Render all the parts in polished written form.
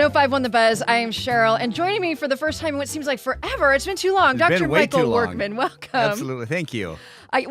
105.1 The Buzz. I am Sheryl, and joining me for the first time in what seems like forever, it's been too long, It's Dr. been way Michael too long. Workman. Welcome. Absolutely. Thank you. I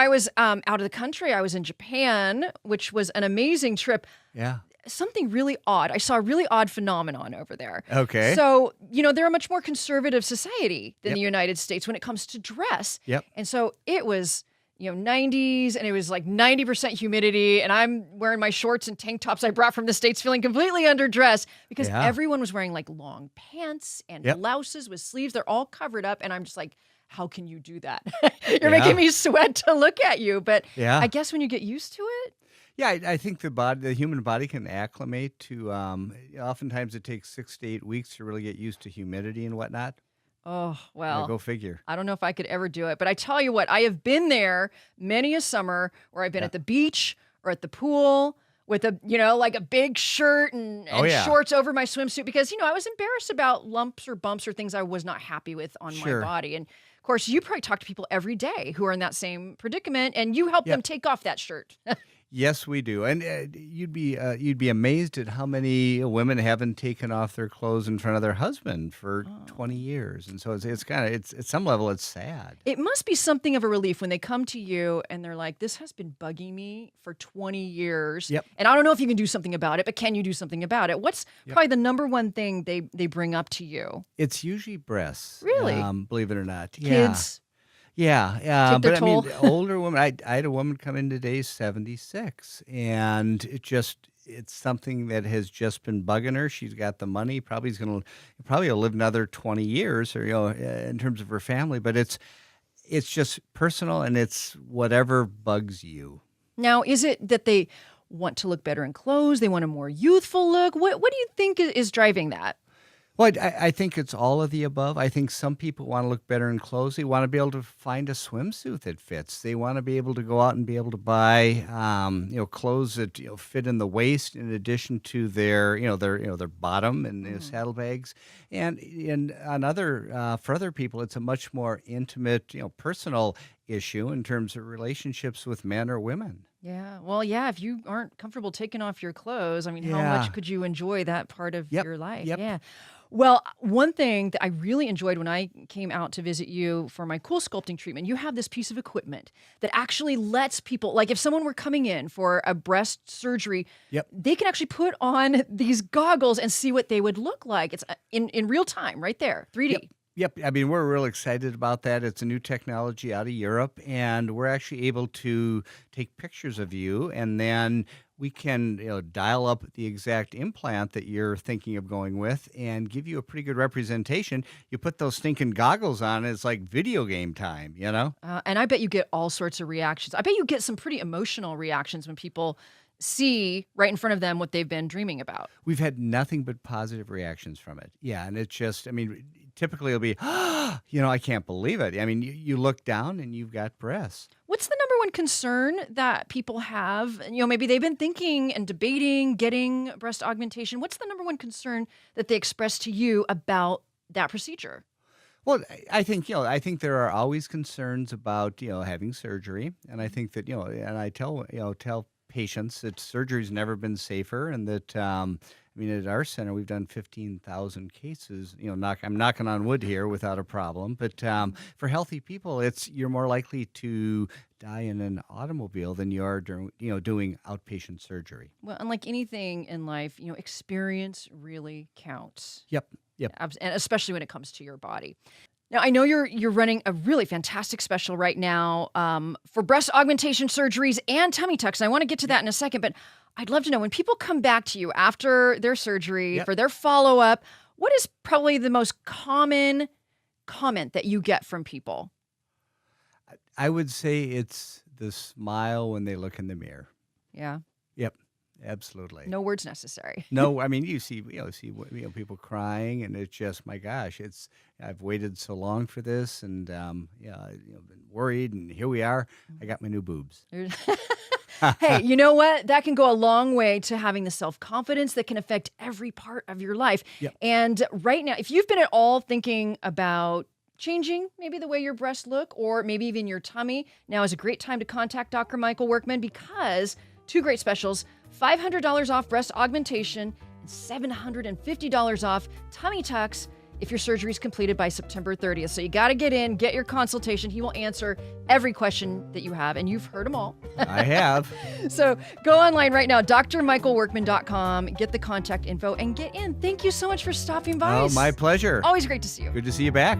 was out of the country. I was in Japan, which was an amazing trip. Yeah. Something really odd. I saw a really odd phenomenon over there. Okay. So, they're a much more conservative society than Yep. the United States when it comes to dress. Yep. And so it was, 90s, and it was like 90% humidity, and I'm wearing my shorts and tank tops I brought from the States feeling completely underdressed because Yeah. everyone was wearing like long pants and Yep. blouses with sleeves. They're all covered up, and I'm just like, how can you do that? You're Yeah. making me sweat to look at you. But Yeah. I guess when you get used to it, Yeah, I think the human body can acclimate to. Oftentimes, it takes 6 to 8 weeks to really get used to humidity and whatnot. oh, Yeah, well. go figure. I don't know if I could ever do it, but I tell you what, I have been there many a summer where I've been Yeah. at the beach or at the pool with a, like a big shirt and Oh, yeah. shorts over my swimsuit because, I was embarrassed about lumps or bumps or things I was not happy with on Sure. my body. And of course, you probably talk to people every day who are in that same predicament, and you help them Yep. take off that shirt. Yes, we do, and you'd be amazed at how many women haven't taken off their clothes in front of their husband for 20 years, and so it's kind of at some level it's sad. It must be something of a relief when they come to you and they're like, this has been bugging me for 20 years. Yep. And I don't know if you can do something about it, but can you do something about it? What's Yep. probably the number one thing they bring up to you? It's usually breasts. Really? Believe it or not. Kids? Yeah, Take their but I mean, toll. older women. I had a woman come in today, 76, and it's something that has just been bugging her. She's got the money. Probably will live another 20 years, or in terms of her family. But it's just personal, and it's whatever bugs you. Now, is it that they want to look better in clothes? They want a more youthful look? What do you think is driving that? Well, I think it's all of the above. I think some people want to look better in clothes. They want to be able to find a swimsuit that fits. They want to be able to go out and be able to buy, clothes that fit in the waist, in addition to their bottom and saddlebags. And for other people, it's a much more intimate, personal issue in terms of relationships with men or women. Yeah. Well, yeah, if you aren't comfortable taking off your clothes, I mean, how Yeah. much could you enjoy that part of Yep, your life? yep. Yeah. Well, one thing that I really enjoyed when I came out to visit you for my cool sculpting treatment, you have this piece of equipment that actually lets people, like if someone were coming in for a breast surgery, Yep. they can actually put on these goggles and see what they would look like. It's in real time right there, 3D. Yep. I mean, we're real excited about that. It's a new technology out of Europe, and we're actually able to take pictures of you, and then we can dial up the exact implant that you're thinking of going with and give you a pretty good representation. You put those stinking goggles on, it's like video game time, And I bet you get all sorts of reactions. I bet you get some pretty emotional reactions when people see right in front of them what they've been dreaming about. We've had nothing but positive reactions from it. Yeah, and it's just, I mean, typically it'll be, I can't believe it. I mean, you look down and you've got breasts. What's the number one concern that people have? Maybe they've been thinking and debating getting breast augmentation. What's the number one concern that they express to you about that procedure? Well, I think there are always concerns about having surgery, and I think that and I tell patients that surgery's never been safer, and that at our center we've done 15,000 cases. I'm knocking on wood here without a problem, but for healthy people, you're more likely to die in an automobile than you are doing outpatient surgery. Well, unlike anything in life, experience really counts. Yep. And especially when it comes to your body. Now, I know you're running a really fantastic special right now for breast augmentation surgeries and tummy tucks. And I want to get to that in a second, but I'd love to know when people come back to you after their surgery Yep. for their follow-up, what is probably the most common comment that you get from people? I would say it's the smile when they look in the mirror. Yeah. Yep. Absolutely. No words necessary. No, I mean you see people crying, and it's just, my gosh, I've waited so long for this, and been worried, and here we are. I got my new boobs. Hey, you know what? That can go a long way to having the self-confidence that can affect every part of your life. Yep. And right now, if you've been at all thinking about changing maybe the way your breasts look, or maybe even your tummy, now is a great time to contact Dr. Michael Workman, because two great specials: $500 off breast augmentation $750 off tummy tucks if your surgery is completed by September 30th. So you got to get in, get your consultation. He will answer every question that you have, and you've heard them all. I have. So go online right now, drmichaelworkman.com, get the contact info, and get in. Thank you so much for stopping by. Oh, my pleasure. Always great to see you. Good to see you back.